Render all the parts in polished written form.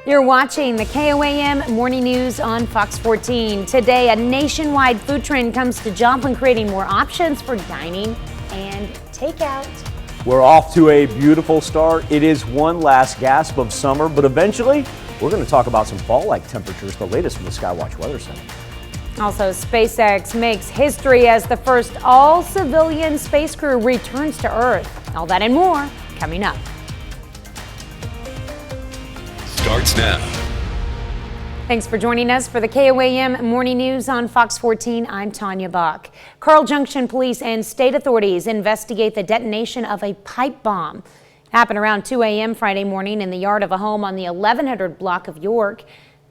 You're watching the KOAM Morning News on Fox 14. Today, a nationwide food trend comes to Joplin, creating more options for dining and takeout. We're off to a beautiful start. It is one last gasp of summer, but eventually we're going to talk about some fall-like temperatures, the latest from the Skywatch Weather Center. Also, SpaceX makes history as the first all-civilian space crew returns to Earth. All that and more coming up. Starts now. Thanks for joining us for the KOAM Morning News on Fox 14. I'm Tanya Bach. Carl Junction police and state authorities investigate the detonation of a pipe bomb. It happened around 2 a.m. Friday morning in the yard of a home on the 1100 block of York.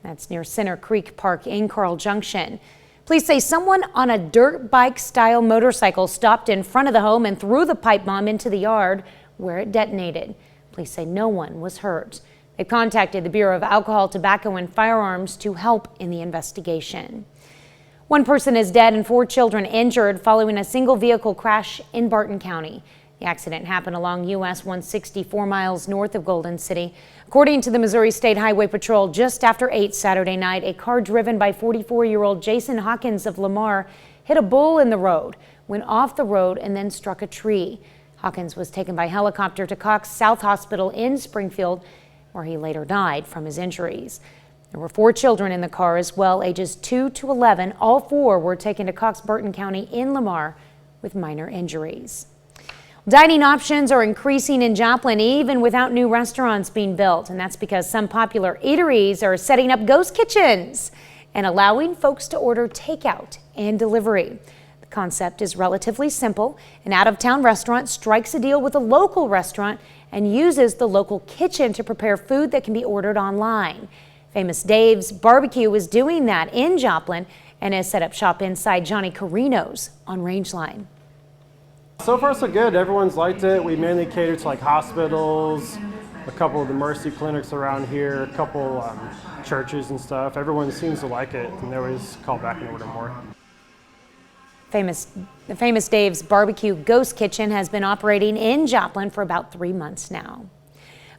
That's near Center Creek Park in Carl Junction. Police say someone on a dirt bike style motorcycle stopped in front of the home and threw the pipe bomb into the yard where it detonated. Police say no one was hurt. They contacted the Bureau of Alcohol, Tobacco and Firearms to help in the investigation. One person is dead and 4 children injured following a single vehicle crash in Barton County. The accident happened along US 164 miles north of Golden City. According to the Missouri State Highway Patrol, just after 8 Saturday night, a car driven by 44-year-old Jason Hawkins of Lamar hit a bull in the road, went off the road and then struck a tree. Hawkins was taken by helicopter to Cox South Hospital in Springfield, where he later died from his injuries. There were 4 children in the car as well, ages 2 to 11. All 4 were taken to Cox Barton County in Lamar with minor injuries. Dining options are increasing in Joplin even without new restaurants being built, and that's because some popular eateries are setting up ghost kitchens and allowing folks to order takeout and delivery. The concept is relatively simple. An out-of-town restaurant strikes a deal with a local restaurant and uses the local kitchen to prepare food that can be ordered online. Famous Dave's Barbecue is doing that in Joplin and has set up shop inside Johnny Carino's on Rangeline. So far so good. Everyone's liked it. We mainly cater to like hospitals, a couple of the Mercy clinics around here, a couple churches and stuff. Everyone seems to like it and they always call back and order more. The Famous Dave's Barbecue Ghost Kitchen has been operating in Joplin for about 3 months now.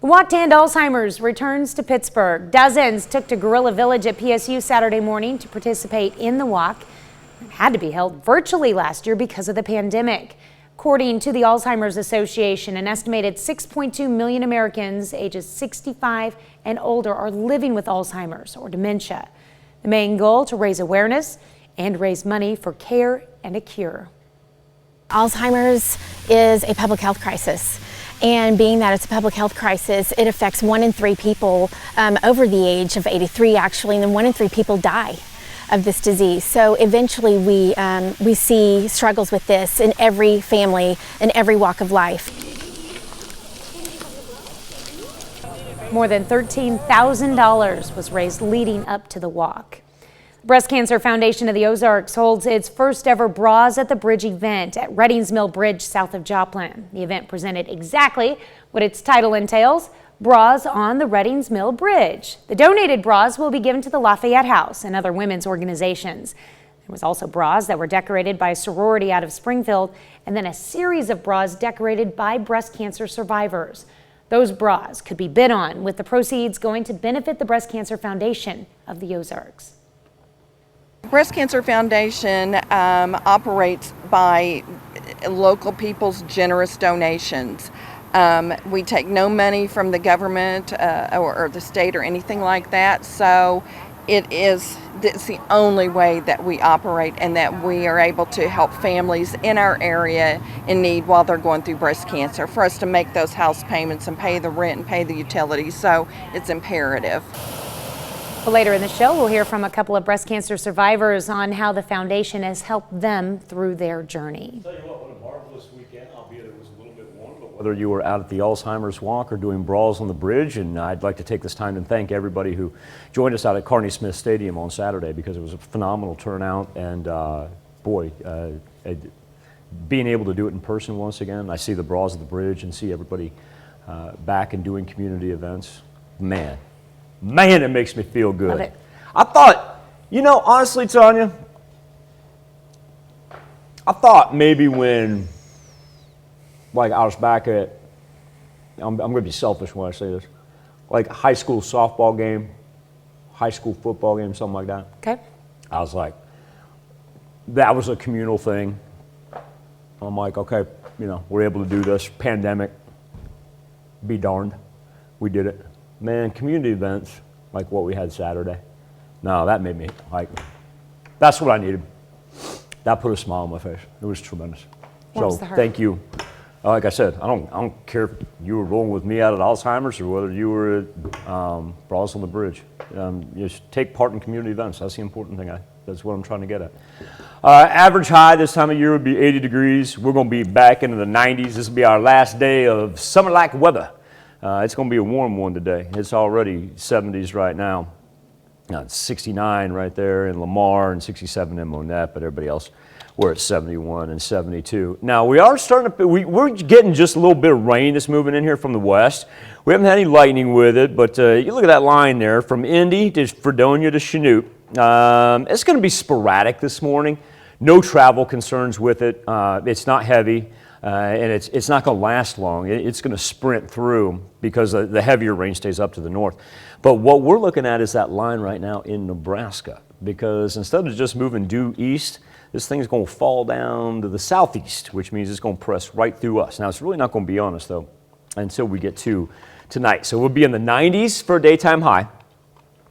The Walk to End Alzheimer's returns to Pittsburgh. Dozens took to Gorilla Village at PSU Saturday morning to participate in the walk. It had to be held virtually last year because of the pandemic. According to the Alzheimer's Association, an estimated 6.2 million Americans ages 65 and older are living with Alzheimer's or dementia. The main goal to raise awareness and raise money for care and a cure. Alzheimer's is a public health crisis. And being that it's a public health crisis, it affects 1 in 3 people over the age of 83 actually, and then 1 in 3 people die of this disease. So eventually we see struggles with this in every family, in every walk of life. More than $13,000 was raised leading up to the walk. Breast Cancer Foundation of the Ozarks holds its first ever Bras at the Bridge event at Reddings Mill Bridge south of Joplin. The event presented exactly what its title entails: bras on the Reddings Mill Bridge. The donated bras will be given to the Lafayette House and other women's organizations. There was also bras that were decorated by a sorority out of Springfield, and then a series of bras decorated by breast cancer survivors. Those bras could be bid on, with the proceeds going to benefit the Breast Cancer Foundation of the Ozarks. Breast Cancer Foundation operates by local people's generous donations. We take no money from the government or the state or anything like that, so it's the only way that we operate and that we are able to help families in our area in need while they're going through breast cancer, for us to make those house payments and pay the rent and pay the utilities, so it's imperative. Well, later in the show, we'll hear from a couple of breast cancer survivors on how the foundation has helped them through their journey. I'll tell you what a marvelous weekend, albeit it was a little bit warm, but whether you were out at the Alzheimer's Walk or doing brawls on the bridge, and I'd like to take this time and thank everybody who joined us out at Carney Smith Stadium on Saturday, because it was a phenomenal turnout, and being able to do it in person once again. I see the brawls at the bridge and see everybody back and doing community events. Man, it makes me feel good. Love it. I thought, honestly, Tanya, I thought maybe when, like, I was back at, I'm going to be selfish when I say this, like a high school softball game, high school football game, something like that. Okay. I was like, that was a communal thing. I'm like, okay, you know, we're able to do this. Pandemic, be darned. We did it. Man, community events like what we had Saturday. No, that made me like, that's what I needed. That put a smile on my face. It was tremendous. Warms So the heart. thank you. Like I said, I don't care if you were rolling with me out at Alzheimer's or whether you were at Brawls on the Bridge. Just take part in community events. That's the important thing. That's what I'm trying to get at. Average high this time of year would be 80 degrees. We're going to be back into the 90s. This will be our last day of summer-like weather. It's going to be a warm one today. It's already 70s right now. It's 69 right there in Lamar and 67 in Monette, but everybody else, we're at 71 and 72. Now, we are starting to, we're getting just a little bit of rain that's moving in here from the west. We haven't had any lightning with it, but you look at that line there from Indy to Fredonia to Chanute. It's going to be sporadic this morning. No travel concerns with it. It's not heavy, and it's not going to last long. It's going to sprint through because the heavier rain stays up to the north. But what we're looking at is that line right now in Nebraska, because instead of just moving due east, this thing's going to fall down to the southeast, which means it's going to press right through us. Now, it's really not going to be on us, though, until we get to tonight. So we'll be in the 90s for a daytime high,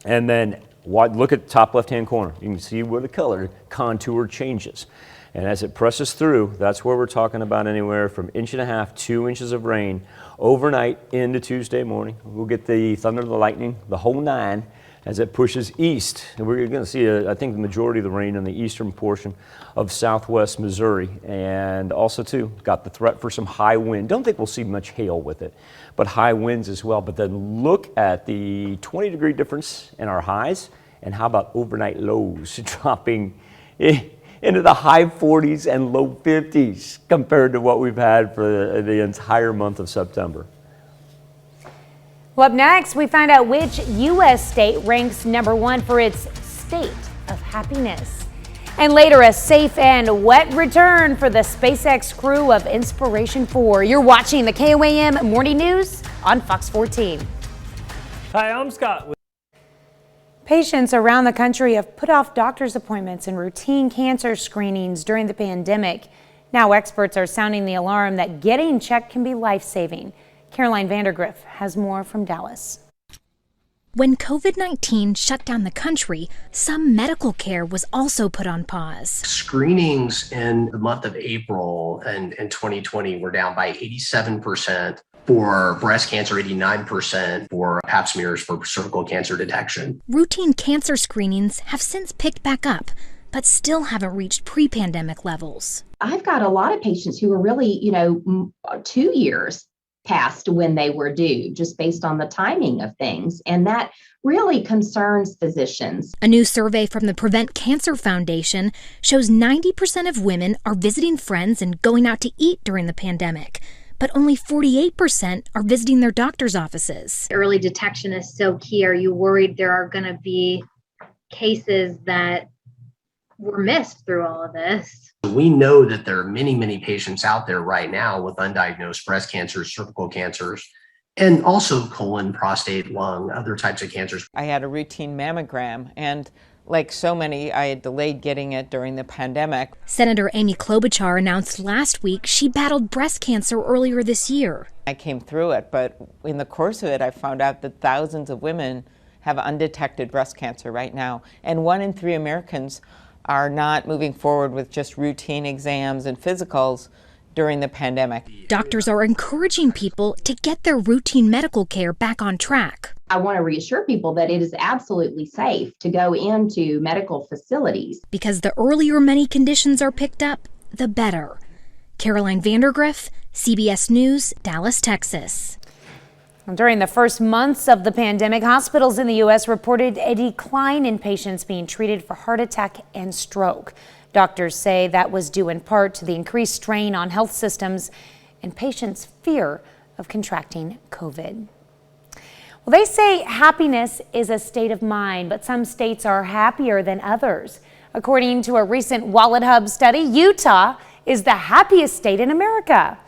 and then look at the top left-hand corner. You can see where the color contour changes. And as it presses through, that's where we're talking about anywhere from 1.5 to 2 inches of rain overnight into Tuesday morning. We'll get the thunder, the lightning, the whole nine as it pushes east. And we're going to see, I think, the majority of the rain in the eastern portion of southwest Missouri. And also, too, got the threat for some high wind. Don't think we'll see much hail with it, but high winds as well. But then look at the 20-degree difference in our highs. And how about overnight lows dropping into the high 40s and low 50s compared to what we've had for the entire month of September. Well, up next, we find out which U.S. state ranks #1 for its state of happiness. And later, a safe and wet return for the SpaceX crew of Inspiration 4. You're watching the KOAM Morning News on Fox 14. Hi, I'm Scott. Patients around the country have put off doctor's appointments and routine cancer screenings during the pandemic. Now experts are sounding the alarm that getting checked can be life-saving. Caroline Vandergriff has more from Dallas. When COVID-19 shut down the country, some medical care was also put on pause. Screenings in the month of April and 2020 were down by 87%. For breast cancer, 89%, for pap smears for cervical cancer detection. Routine cancer screenings have since picked back up, but still haven't reached pre-pandemic levels. I've got a lot of patients who are really, 2 years past when they were due, just based on the timing of things. And that really concerns physicians. A new survey from the Prevent Cancer Foundation shows 90% of women are visiting friends and going out to eat during the pandemic. But only 48% are visiting their doctor's offices. Early detection is so key. Are you worried there are going to be cases that were missed through all of this? We know that there are many, many patients out there right now with undiagnosed breast cancers, cervical cancers, and also colon, prostate, lung, other types of cancers. I had a routine mammogram, and like so many, I had delayed getting it during the pandemic. Senator Amy Klobuchar announced last week she battled breast cancer earlier this year. I came through it, but in the course of it, I found out that thousands of women have undetected breast cancer right now. And 1 in 3 Americans are not moving forward with just routine exams and physicals during the pandemic. Doctors are encouraging people to get their routine medical care back on track. I want to reassure people that it is absolutely safe to go into medical facilities. Because the earlier many conditions are picked up, the better. Caroline Vandergriff, CBS News, Dallas, Texas. During the first months of the pandemic, hospitals in the U.S. reported a decline in patients being treated for heart attack and stroke. Doctors say that was due in part to the increased strain on health systems and patients' fear of contracting COVID. Well, they say happiness is a state of mind, but some states are happier than others. According to a recent Wallet Hub study, Utah is the happiest state in America.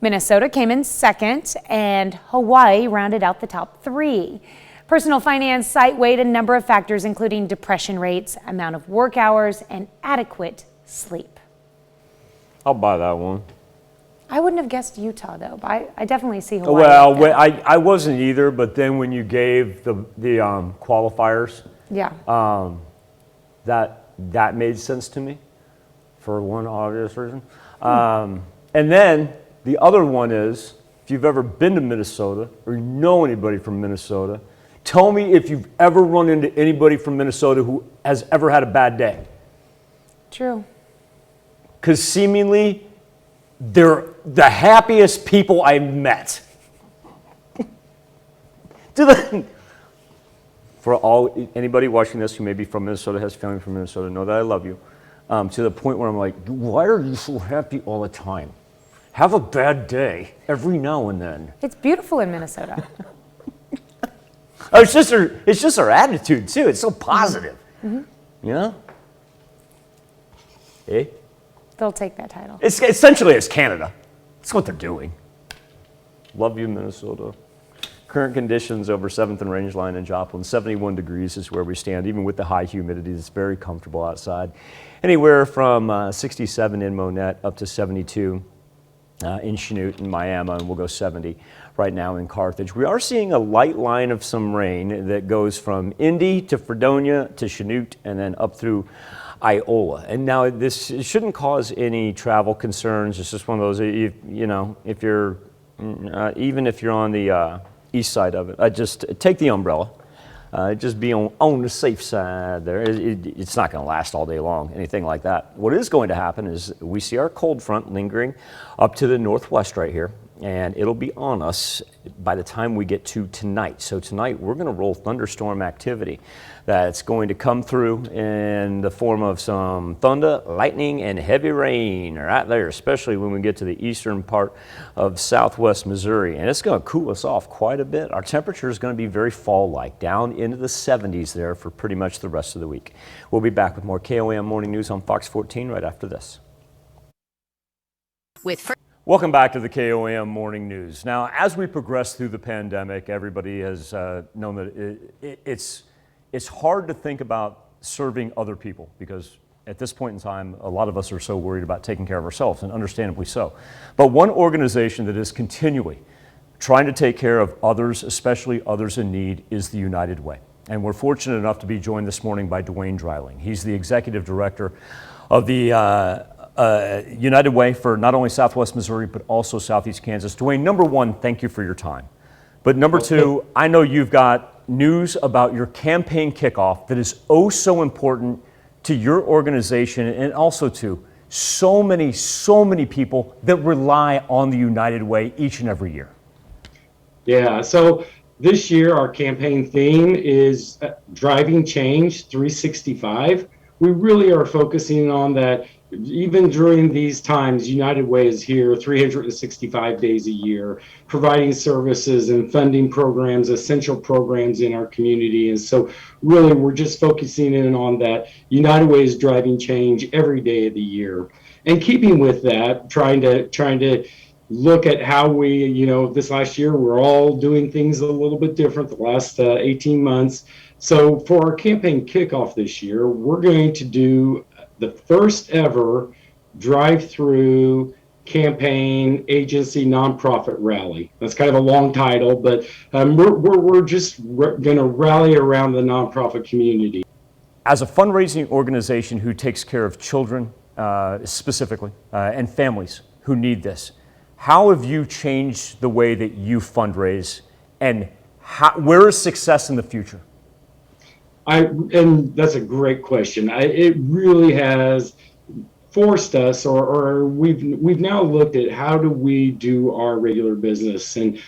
Minnesota came in second, and Hawaii rounded out the top 3. Personal finance site weighed a number of factors, including depression rates, amount of work hours, and adequate sleep. I'll buy that one. I wouldn't have guessed Utah, though, but I definitely see Hawaii. Well, I wasn't either, but then when you gave the qualifiers, yeah, that made sense to me for one obvious reason. And then the other one is, if you've ever been to Minnesota or you know anybody from Minnesota, tell me if you've ever run into anybody from Minnesota who has ever had a bad day. True. Because seemingly they're the happiest people I've met. For anybody watching this who may be from Minnesota, has family from Minnesota, know that I love you. To the point where I'm like, why are you so happy all the time? Have a bad day every now and then. It's beautiful in Minnesota. Oh, it's just our attitude too. It's so positive. You know? Eh? They'll take that title. It's essentially it's Canada. That's what they're doing. Love you, Minnesota. Current conditions over 7th and Range Line in Joplin, 71 degrees is where we stand, even with the high humidity. It's very comfortable outside. Anywhere from 67 in Monette up to 72 in Chanute and Miami, and we'll go 70 right now in Carthage. We are seeing a light line of some rain that goes from Indy to Fredonia to Chanute and then up through Iola. And now this shouldn't cause any travel concerns. It's just one of those, you know, if you're, even if you're on the east side of it, just take the umbrella. Just be on the safe side there. It's not going to last all day long, anything like that. What is going to happen is we see our cold front lingering up to the northwest right here, and it'll be on us by the time we get to tonight. So tonight we're going to roll thunderstorm activity that's going to come through in the form of some thunder, lightning, and heavy rain right there, especially when we get to the eastern part of southwest Missouri. And it's going to cool us off quite a bit. Our temperature is going to be very fall-like, down into the 70s there for pretty much the rest of the week. We'll be back with more KOAM Morning News on Fox 14 right after this. Welcome back to the KOAM Morning News. Now, as we progress through the pandemic, everybody has known that it's hard to think about serving other people because at this point in time, a lot of us are so worried about taking care of ourselves, and understandably so. But one organization that is continually trying to take care of others, especially others in need, is the United Way. And we're fortunate enough to be joined this morning by Dwayne Dreiling. He's the executive director of the United Way for not only Southwest Missouri, but also Southeast Kansas. Dwayne, number one, thank you for your time. But number two, I know you've got news about your campaign kickoff that is oh so important to your organization and also to so many people that rely on the United Way each and every year. Yeah, so this year our campaign theme is Driving Change 365. We really are focusing on that. Even during these times, United Way is here 365 days a year, providing services and funding programs, essential programs in our community. And so really, we're just focusing in on that. United Way is driving change every day of the year. And keeping with that, trying to look at how we, this last year, we're all doing things a little bit different the last 18 months. So for our campaign kickoff this year, we're going to do the first ever drive-through campaign agency nonprofit rally. That's kind of a long title, but we're just going to rally around the nonprofit community. As a fundraising organization who takes care of children specifically and families who need this, how have you changed the way that you fundraise, and where is success in the future? And that's a great question. It really has forced us, or we've now looked at how do we do our regular business. And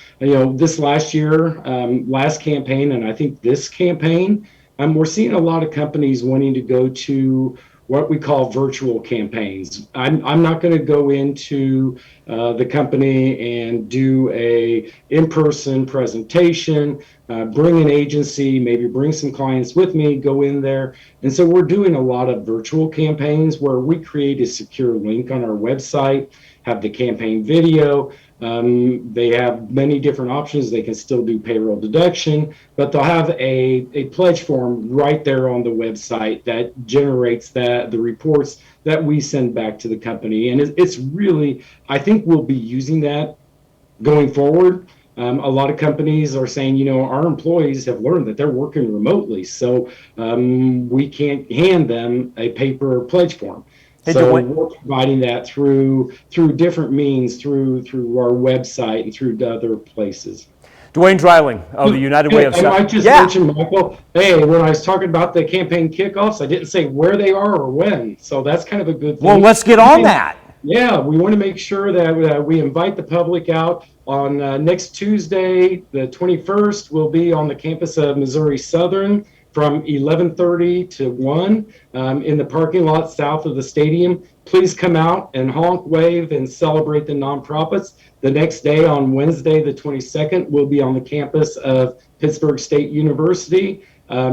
this last year, last campaign, and I think this campaign, we're seeing a lot of companies wanting to go to what we call virtual campaigns. I'm not going to go into the company and do a in-person presentation, bring an agency, maybe bring some clients with me, go in there. And so we're doing a lot of virtual campaigns where we create a secure link on our website, have the campaign video, They have many different options. They can still do payroll deduction, but they'll have a pledge form right there on the website that generates the reports that we send back to the company. And it's really, I think we'll be using that going forward. A lot of companies are saying, our employees have learned that they're working remotely, so we can't hand them a paper pledge form. So we're providing that through different means, through our website and through other places. Dwayne Dreiling of the United Way of South. I might just mention, Michael, hey, when I was talking about the campaign kickoffs, I didn't say where they are or when, so that's kind of a good thing. Well, let's get on that. Yeah, we want to make sure that we invite the public out on next Tuesday, the 21st. We'll be on the campus of Missouri Southern from 11:30 to 1 in the parking lot south of the stadium. Please come out and honk, wave, and celebrate the nonprofits. The next day, on Wednesday, the 22nd, we'll be on the campus of Pittsburgh State University,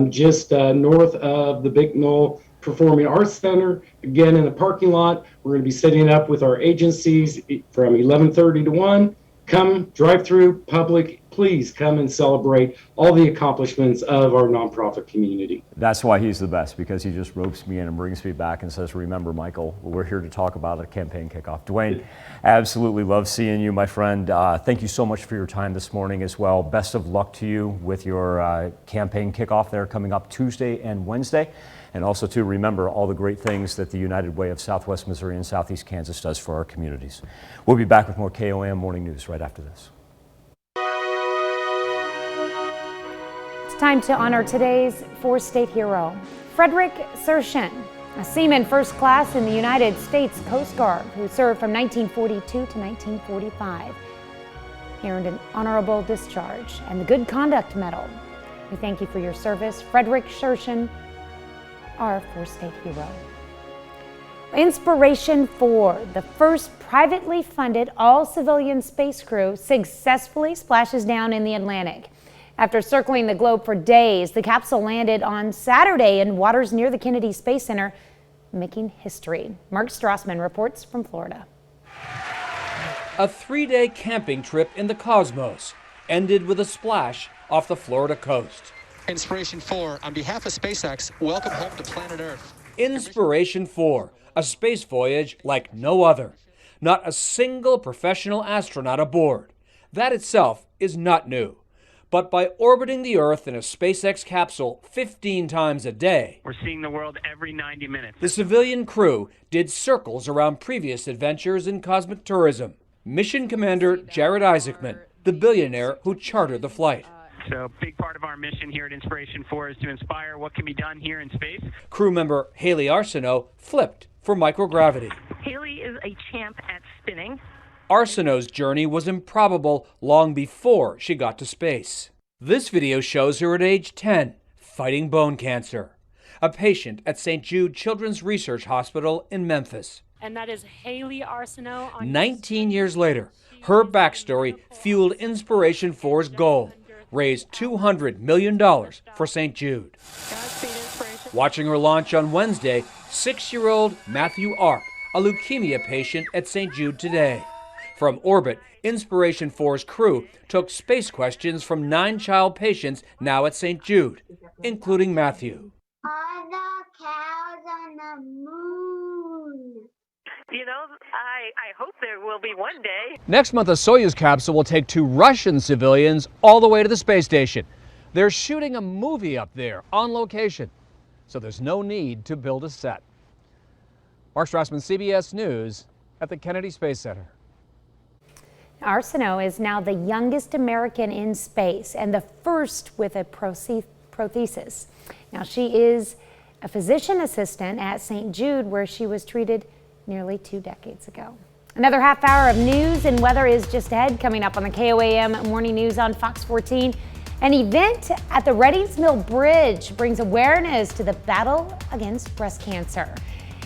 just north of the Bicknell Performing Arts Center. Again, in the parking lot, we're going to be setting up with our agencies from 11:30 to 1. Come, drive through, public, please come and celebrate all the accomplishments of our nonprofit community. That's why he's the best, because he just ropes me in and brings me back and says, remember, Michael, we're here to talk about a campaign kickoff. Dwayne, absolutely love seeing you, my friend. Thank you so much for your time this morning as well. Best of luck to you with your campaign kickoff there coming up Tuesday and Wednesday. And also to remember all the great things that the United Way of Southwest Missouri and Southeast Kansas does for our communities. We'll be back with more KOAM Morning News right after this. It's time to honor today's four-state hero, Frederick Sershin, a seaman first class in the United States Coast Guard who served from 1942 to 1945. He earned an honorable discharge and the Good Conduct Medal. We thank you for your service, Frederick Sershin, our four-state hero. Inspiration 4, the first privately funded all-civilian space crew, successfully splashes down in the Atlantic. After circling the globe for days, the capsule landed on Saturday in waters near the Kennedy Space Center, making history. Mark Strassman reports from Florida. A 3-day camping trip in the cosmos ended with a splash off the Florida coast. Inspiration 4, on behalf of SpaceX, welcome home to planet Earth. Inspiration 4, a space voyage like no other. Not a single professional astronaut aboard. That itself is not new. But by orbiting the Earth in a SpaceX capsule 15 times a day, we're seeing the world every 90 minutes. The civilian crew did circles around previous adventures in cosmic tourism. Mission Commander Jared Isaacman, the billionaire who chartered the flight. So a big part of our mission here at Inspiration 4 is to inspire what can be done here in space. Crew member Haley Arsenault flipped for microgravity. Haley is a champ at spinning. Arsenault's journey was improbable long before she got to space. This video shows her at age 10, fighting bone cancer. A patient at St. Jude Children's Research Hospital in Memphis. And that is Haley Arsenault. 19 years later, her backstory fueled Inspiration 4's goal. Raised $200 million for St. Jude. Watching her launch on Wednesday, 6-year-old Matthew Arp, a leukemia patient at St. Jude today. From orbit, Inspiration 4's crew took space questions from 9 child patients now at St. Jude, including Matthew. Are the cows on the moon? You know, I hope there will be one day. Next month, a Soyuz capsule will take 2 Russian civilians all the way to the space station. They're shooting a movie up there on location, so there's no need to build a set. Mark Strassman, CBS News at the Kennedy Space Center. Arsenault is now the youngest American in space and the first with a prothesis. Now, she is a physician assistant at St. Jude, where she was treated nearly 2 decades ago. Another half hour of news and weather is just ahead. Coming up on the KOAM Morning News on Fox 14. An event at the Reddings Mill Bridge brings awareness to the battle against breast cancer.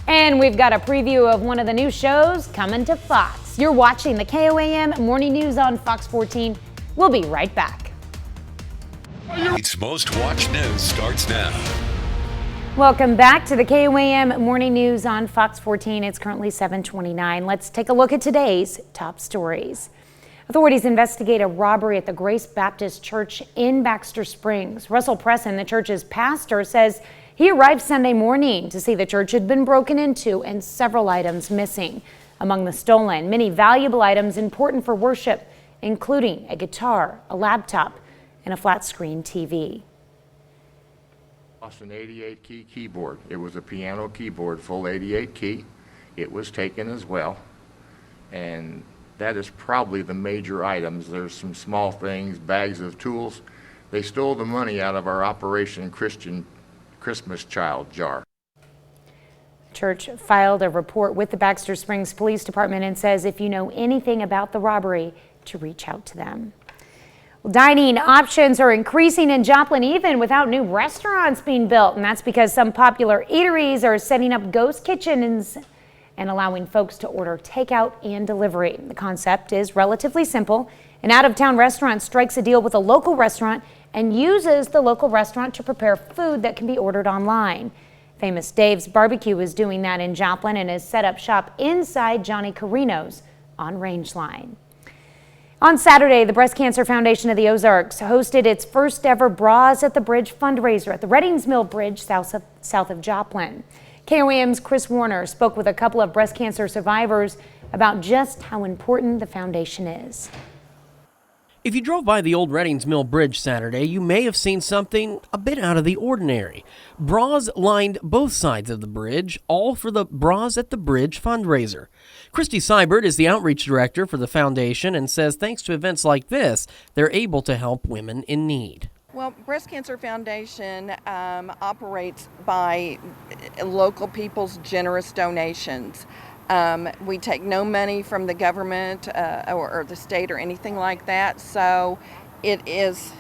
And we've got a preview of one of the new shows coming to Fox. You're watching the KOAM Morning News on Fox 14. We'll be right back. It's most watched news starts now. Welcome back to the KOAM Morning News on Fox 14. It's currently 7:29. Let's take a look at today's top stories. Authorities investigate a robbery at the Grace Baptist Church in Baxter Springs. Russell Presson, the church's pastor, says he arrived Sunday morning to see the church had been broken into and several items missing. Among the stolen, many valuable items important for worship, including a guitar, a laptop, and a flat-screen TV. Lost an 88 key keyboard. It was a piano keyboard, full 88 key. It was taken as well. And that is probably the major items. There's some small things, bags of tools. They stole the money out of our Operation Christian Christmas Child jar. The church filed a report with the Baxter Springs Police Department and says if you know anything about the robbery, to reach out to them. Well, dining options are increasing in Joplin even without new restaurants being built, and that's because some popular eateries are setting up ghost kitchens and allowing folks to order takeout and delivery. The concept is relatively simple. An out-of-town restaurant strikes a deal with a local restaurant and uses the local restaurant to prepare food that can be ordered online. Famous Dave's Barbecue is doing that in Joplin and has set up shop inside Johnny Carino's on Rangeline. On Saturday, the Breast Cancer Foundation of the Ozarks hosted its first ever Bras at the Bridge fundraiser at the Reddings Mill Bridge south of Joplin. KOAM's Chris Warner spoke with a couple of breast cancer survivors about just how important the foundation is. If you drove by the old Reddings Mill Bridge Saturday, you may have seen something a bit out of the ordinary. Bras lined both sides of the bridge, all for the Bras at the Bridge fundraiser. Christy Seibert is the outreach director for the foundation and says thanks to events like this, they're able to help women in need. Well, Breast Cancer Foundation operates by local people's generous donations. We take no money from the government or the state or anything like that, so it's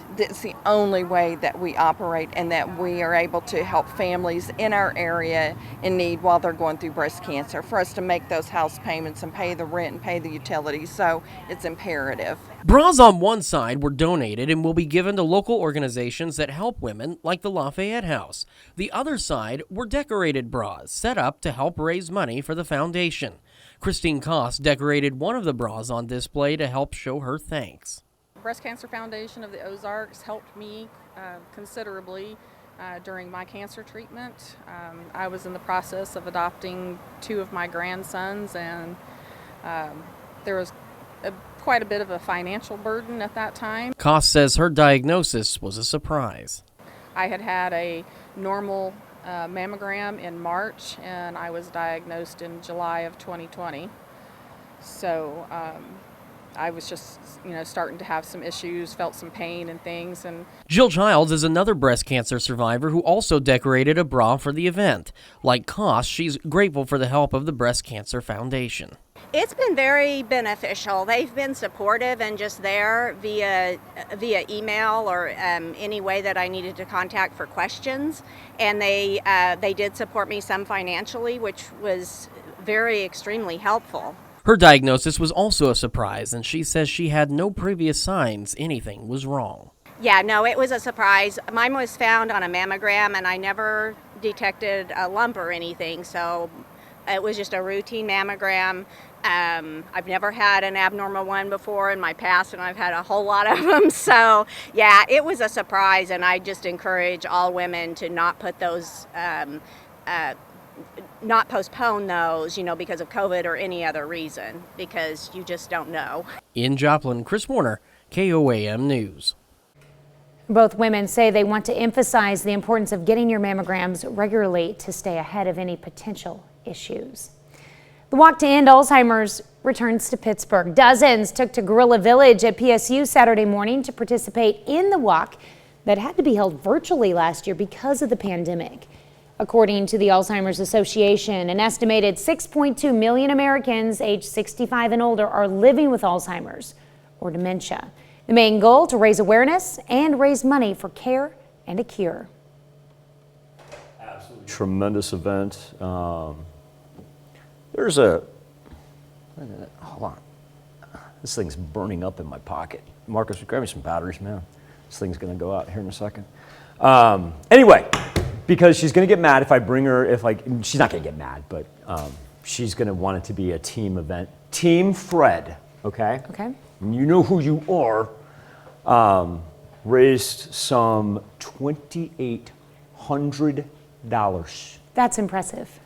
the only way that we operate and that we are able to help families in our area in need while they're going through breast cancer, for us to make those house payments and pay the rent and pay the utilities, so it's imperative. Bras on one side were donated and will be given to local organizations that help women like the Lafayette House. The other side were decorated bras set up to help raise money for the foundation. Christine Koss decorated one of the bras on display to help show her thanks. Breast Cancer Foundation of the Ozarks helped me considerably during my cancer treatment. I was in the process of adopting 2 of my grandsons, and there was quite a bit of a financial burden at that time. Koss says her diagnosis was a surprise. I had a normal mammogram in March, and I was diagnosed in July of 2020. So I was just, starting to have some issues, felt some pain and things. And Jill Childs is another breast cancer survivor who also decorated a bra for the event. Like Koss, she's grateful for the help of the Breast Cancer Foundation. It's been very beneficial. They've been supportive and just there via email or any way that I needed to contact for questions. And they did support me some financially, which was extremely helpful. Her diagnosis was also a surprise, and she says she had no previous signs anything was wrong. Yeah, no, it was a surprise. Mine was found on a mammogram, and I never detected a lump or anything, so it was just a routine mammogram. I've never had an abnormal one before in my past, and I've had a whole lot of them. So, yeah, it was a surprise, and I just encourage all women to not put those not postpone those, because of COVID or any other reason, because you just don't know. In Joplin, Chris Warner, KOAM News. Both women say they want to emphasize the importance of getting your mammograms regularly to stay ahead of any potential issues. The Walk to End Alzheimer's returns to Pittsburgh. Dozens took to Guerrilla Village at PSU Saturday morning to participate in the walk that had to be held virtually last year because of the pandemic. According to the Alzheimer's Association, an estimated 6.2 million Americans aged 65 and older are living with Alzheimer's or dementia. The main goal to raise awareness and raise money for care and a cure. Absolutely tremendous event. Hold on. This thing's burning up in my pocket. Marcus, grab me some batteries, man. This thing's gonna go out here in a second. Anyway. Because she's going to get mad if I bring her, she's not going to get mad, but she's going to want it to be a team event. Team Fred okay? Okay. And you know who you are, raised some $2,800. That's impressive.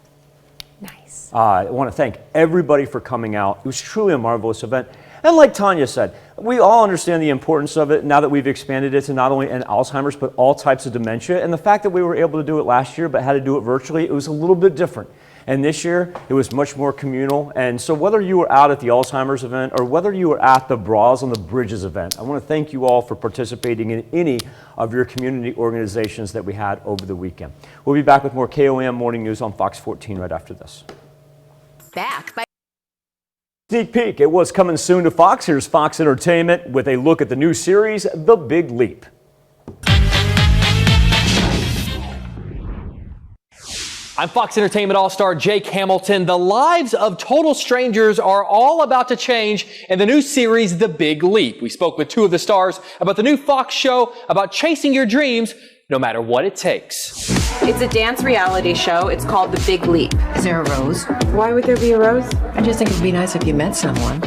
Nice. I want to thank everybody for coming out. It was truly a marvelous event. And like Tanya said, we all understand the importance of it now that we've expanded it to not only in Alzheimer's, but all types of dementia. And the fact that we were able to do it last year, but had to do it virtually, it was a little bit different. And this year, it was much more communal. And so whether you were out at the Alzheimer's event or whether you were at the Bras on the Bridges event, I want to thank you all for participating in any of your community organizations that we had over the weekend. We'll be back with more KOAM Morning News on Fox 14 right after this. Back by Sneak peek at what's coming soon to Fox. Here's Fox Entertainment with a look at the new series, The Big Leap. I'm Fox Entertainment All-Star Jake Hamilton. The lives of total strangers are all about to change in the new series, The Big Leap. We spoke with two of the stars about the new Fox show about chasing your dreams, no matter what it takes. It's a dance reality show. It's called The Big Leap. Is there a rose? Why would there be a rose? I just think it'd be nice if you met someone.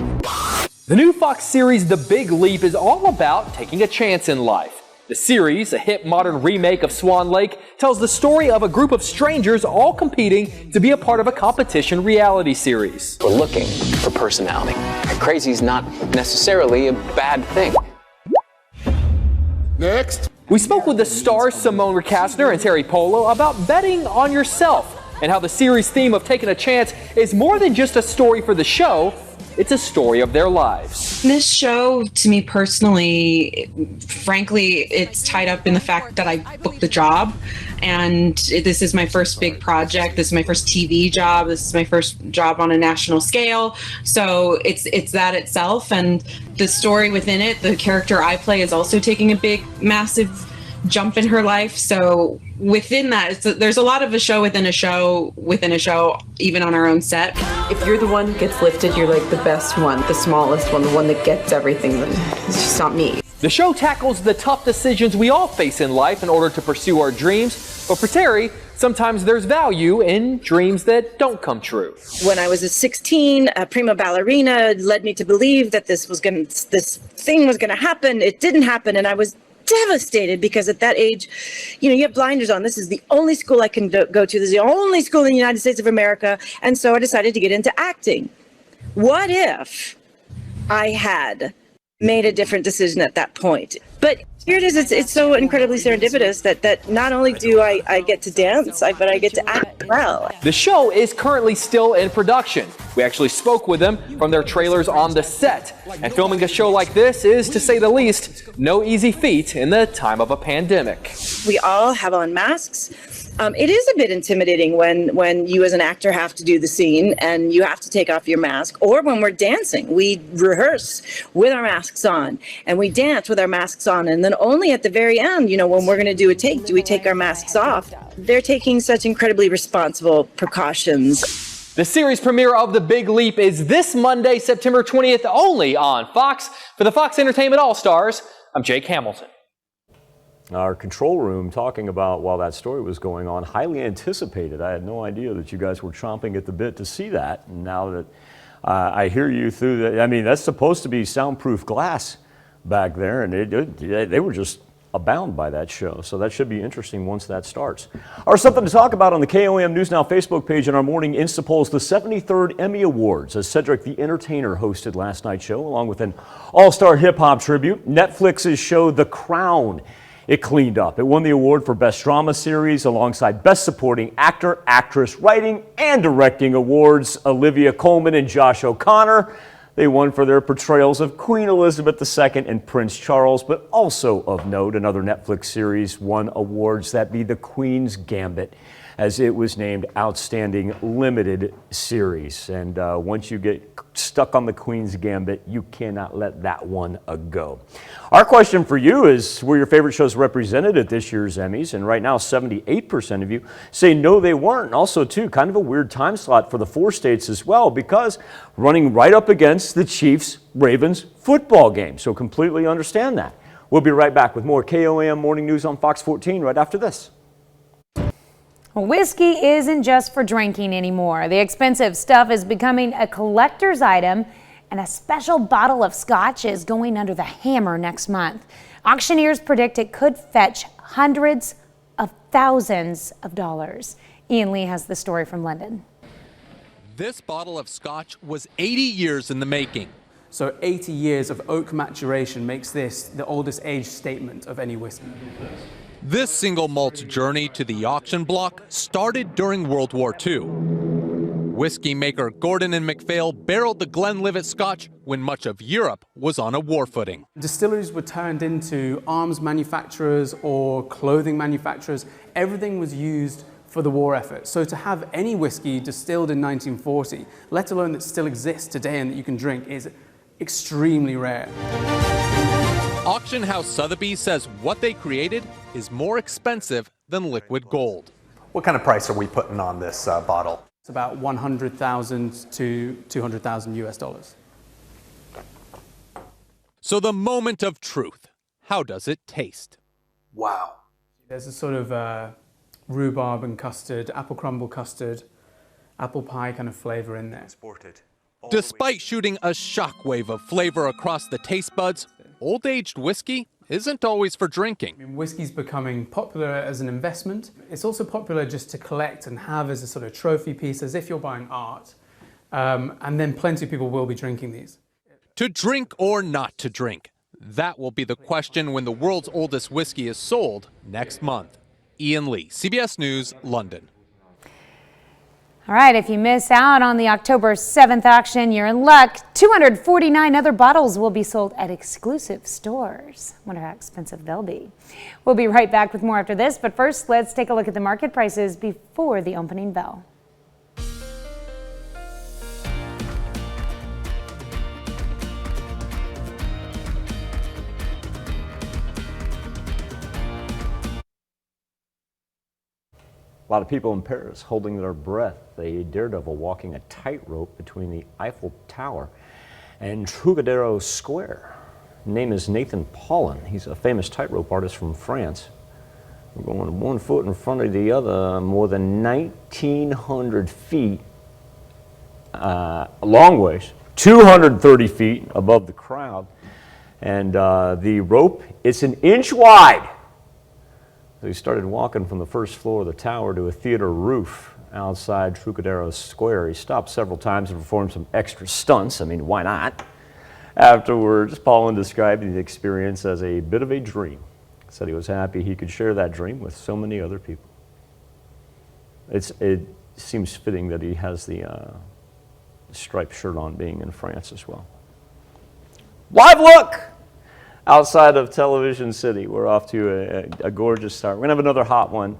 The new Fox series, The Big Leap, is all about taking a chance in life. The series, a hip modern remake of Swan Lake, tells the story of a group of strangers all competing to be a part of a competition reality series. We're looking for personality. Crazy's not necessarily a bad thing. Next. We spoke with the stars Simone Kastner and Terry Polo about betting on yourself and how the series theme of taking a chance is more than just a story for the show, it's a story of their lives. This show, to me personally, frankly, it's tied up in the fact that I booked the job, and this is my first big project. This is my first TV job. This is my first job on a national scale. So it's that itself, and the story within it, the character I play is also taking a big, massive jump in her life. So within that, there's a lot of a show within a show within a show, even on our own set. If you're the one who gets lifted, you're like the best one, the smallest one, the one that gets everything. It's just not me. The show tackles the tough decisions we all face in life in order to pursue our dreams. But for Terry, sometimes there's value in dreams that don't come true. When I was at 16, a prima ballerina led me to believe that this thing was gonna happen. It didn't happen, and I was devastated because at that age, you have blinders on. This is the only school I can go to. This is the only school in the United States of America. And so I decided to get into acting. What if I had made a different decision at that point? But here it is. It's so incredibly serendipitous that not only do I get to dance, but I get to act well. The show is currently still in production. We actually spoke with them from their trailers on the set. And filming a show like this is, to say the least, no easy feat in the time of a pandemic. We all have on masks. It is a bit intimidating when you as an actor have to do the scene and you have to take off your mask, or when we're dancing. We rehearse with our masks on and we dance with our masks on, and then only at the very end, when we're going to do a take, do we take our masks off. They're taking such incredibly responsible precautions. The series premiere of The Big Leap is this Monday, September 20th, only on Fox. For the Fox Entertainment All-Stars, I'm Jake Hamilton. Our control room talking about while that story was going on, highly anticipated. I had no idea that you guys were chomping at the bit to see that. And now that I hear you through that's supposed to be soundproof glass back there, and they were just abound by that show. So that should be interesting once that starts. Or something to talk about on the KOAM News Now Facebook page in our morning Insta polls, the 73rd Emmy Awards, as Cedric the Entertainer hosted last night's show, along with an all-star hip-hop tribute. Netflix's show The Crown, it cleaned up. It won the award for Best Drama Series alongside Best Supporting Actor, Actress, Writing, and Directing awards. Olivia Colman and Josh O'Connor, they won for their portrayals of Queen Elizabeth II and Prince Charles, but also of note, another Netflix series won awards, that be The Queen's Gambit, as it was named Outstanding Limited Series. And once you get stuck on The Queen's Gambit, you cannot let that one go. Our question for you is, were your favorite shows represented at this year's Emmys? And right now, 78% of you say no, they weren't. And also, too, kind of a weird time slot for the 4 states as well, because running right up against the Chiefs-Ravens football game. So completely understand that. We'll be right back with more KOAM Morning News on Fox 14 right after this. Whiskey isn't just for drinking anymore. The expensive stuff is becoming a collector's item, and a special bottle of scotch is going under the hammer next month. Auctioneers predict it could fetch hundreds of thousands of dollars. Ian Lee has the story from London. This bottle of scotch was 80 years in the making. So 80 years of oak maturation makes this the oldest age statement of any whiskey. This single malt's journey to the auction block started during World War II. Whiskey maker Gordon and MacPhail barreled the Glenlivet Scotch when much of Europe was on a war footing. Distilleries were turned into arms manufacturers or clothing manufacturers. Everything was used for the war effort. So to have any whiskey distilled in 1940, let alone that still exists today and that you can drink, is extremely rare. Auction house Sotheby's says what they created is more expensive than liquid gold. What kind of price are we putting on this bottle? It's about 100,000 to 200,000 US dollars. So the moment of truth, how does it taste? Wow. There's a sort of rhubarb and custard, apple crumble custard, apple pie kind of flavor in there. Despite shooting a shockwave of flavor across the taste buds, old-aged whiskey isn't always for drinking. I mean, whiskey's becoming popular as an investment. It's also popular just to collect and have as a sort of trophy piece, as if you're buying art. And then plenty of people will be drinking these. To drink or not to drink? That will be the question when the world's oldest whiskey is sold next month. Ian Lee, CBS News, London. All right, if you miss out on the October 7th auction, you're in luck. 249 other bottles will be sold at exclusive stores. Wonder how expensive they'll be. We'll be right back with more after this, but first, let's take a look at the market prices before the opening bell. A lot of people in Paris holding their breath, a daredevil walking a tightrope between the Eiffel Tower and Trocadero Square. His name is Nathan Paulin. He's a famous tightrope artist from France. We're going 1 foot in front of the other, more than 1,900 feet, a long ways, 230 feet above the crowd. And the rope, it's an inch wide. So he started walking from the first floor of the tower to a theater roof outside Trocadero Square. He stopped several times and performed some extra stunts. I mean, why not? Afterwards, Paulin described the experience as a bit of a dream. Said he was happy he could share that dream with so many other people. It seems fitting that he has the striped shirt on, being in France as well. Live look! Outside of Television City, we're off to a gorgeous start. We're going to have another hot one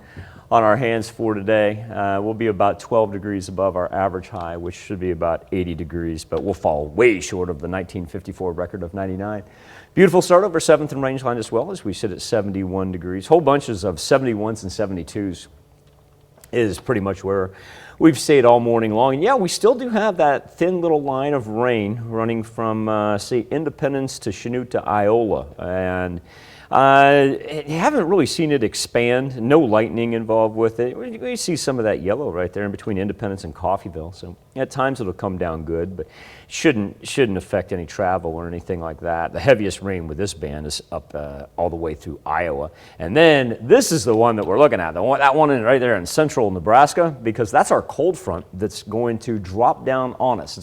on our hands for today. We'll be about 12 degrees above our average high, which should be about 80 degrees, but we'll fall way short of the 1954 record of 99. Beautiful start over 7th and Rangeline as well, as we sit at 71 degrees. Whole bunches of 71s and 72s is pretty much where we've stayed all morning long. And yeah, we still do have that thin little line of rain running from, say, Independence to Chanute to Iola. And you haven't really seen it expand. No lightning involved with it. We see some of that yellow right there in between Independence and Coffeyville. So at times it'll come down good, but shouldn't affect any travel or anything like that. The heaviest rain with this band is up all the way through Iowa. And then this is the one that we're looking at, that one right there in central Nebraska, because that's our cold front that's going to drop down on us.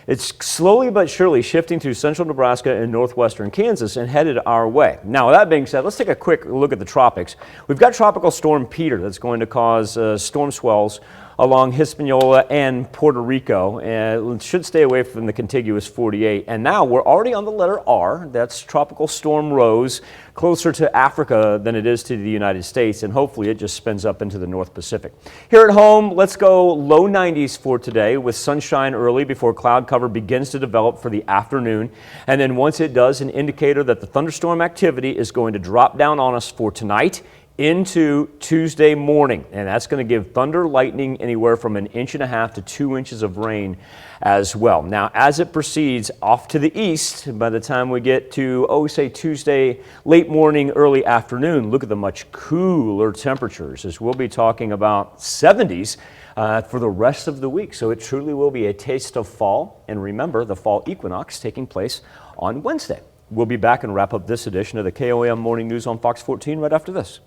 It's slowly but surely shifting through central Nebraska and northwestern Kansas and headed our way. Now, with that being said, let's take a quick look at the tropics. We've got Tropical Storm Peter that's going to cause storm swells along Hispaniola and Puerto Rico, and it should stay away from the contiguous 48. And now we're already on the letter R. That's Tropical Storm Rose, closer to Africa than it is to the United States, and hopefully it just spins up into the North Pacific. Here at home, let's go low 90s for today, with sunshine early before cloud cover begins to develop for the afternoon. And then once it does, an indicator that the thunderstorm activity is going to drop down on us for tonight into Tuesday morning, and that's going to give thunder, lightning, anywhere from 1.5 inches to 2 inches of rain as well. Now, as it proceeds off to the east, by the time we get to, say Tuesday, late morning, early afternoon, look at the much cooler temperatures, as we'll be talking about 70s for the rest of the week. So it truly will be a taste of fall. And remember, the fall equinox taking place on Wednesday. We'll be back and wrap up this edition of the KOAM Morning News on Fox 14 right after this.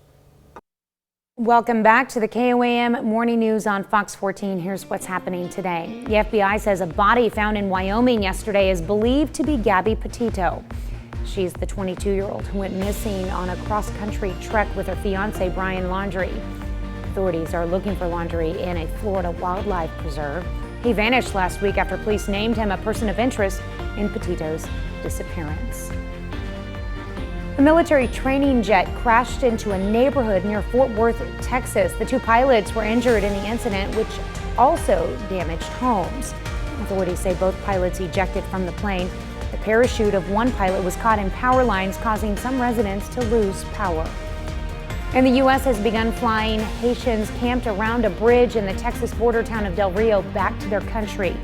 Welcome back to the KOAM Morning News on Fox 14. Here's what's happening today. The FBI says a body found in Wyoming yesterday is believed to be Gabby Petito. She's the 22-year-old who went missing on a cross-country trek with her fiancé, Brian Laundrie. Authorities are looking for Laundrie in a Florida wildlife preserve. He vanished last week after police named him a person of interest in Petito's disappearance. A military training jet crashed into a neighborhood near Fort Worth, Texas. The 2 pilots were injured in the incident, which also damaged homes. Authorities say both pilots ejected from the plane. The parachute of one pilot was caught in power lines, causing some residents to lose power. And the U.S. has begun flying Haitians camped around a bridge in the Texas border town of Del Rio back to their country.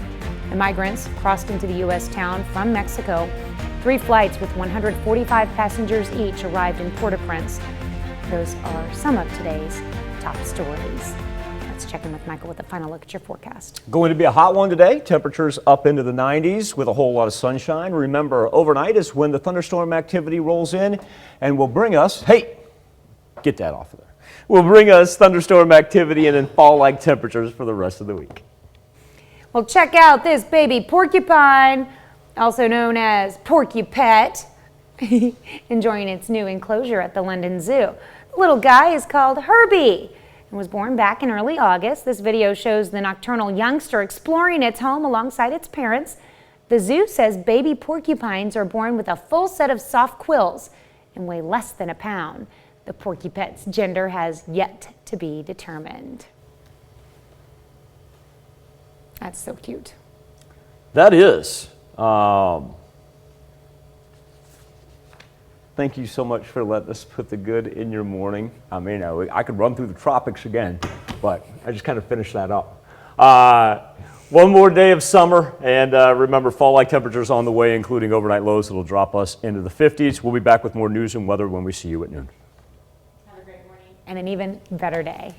The migrants crossed into the U.S. town from Mexico. 3 flights with 145 passengers each arrived in Port-au-Prince. Those are some of today's top stories. Let's check in with Michael with a final look at your forecast. Going to be a hot one today. Temperatures up into the 90s with a whole lot of sunshine. Remember, overnight is when the thunderstorm activity rolls in and will bring us, hey, get that off of there. Will bring us thunderstorm activity and then fall-like temperatures for the rest of the week. Well, check out this baby porcupine, also known as Porcupet, enjoying its new enclosure at the London Zoo. The little guy is called Herbie and was born back in early August. This video shows the nocturnal youngster exploring its home alongside its parents. The zoo says baby porcupines are born with a full set of soft quills and weigh less than a pound. The Porcupet's gender has yet to be determined. That's so cute. That is. Thank you so much for letting us put the good in your morning. I mean, I could run through the tropics again, but I just kind of finished that up. One more day of summer, and remember, fall-like temperatures on the way, including overnight lows that will drop us into the 50s. We'll be back with more news and weather when we see you at noon. Have a great morning. And an even better day.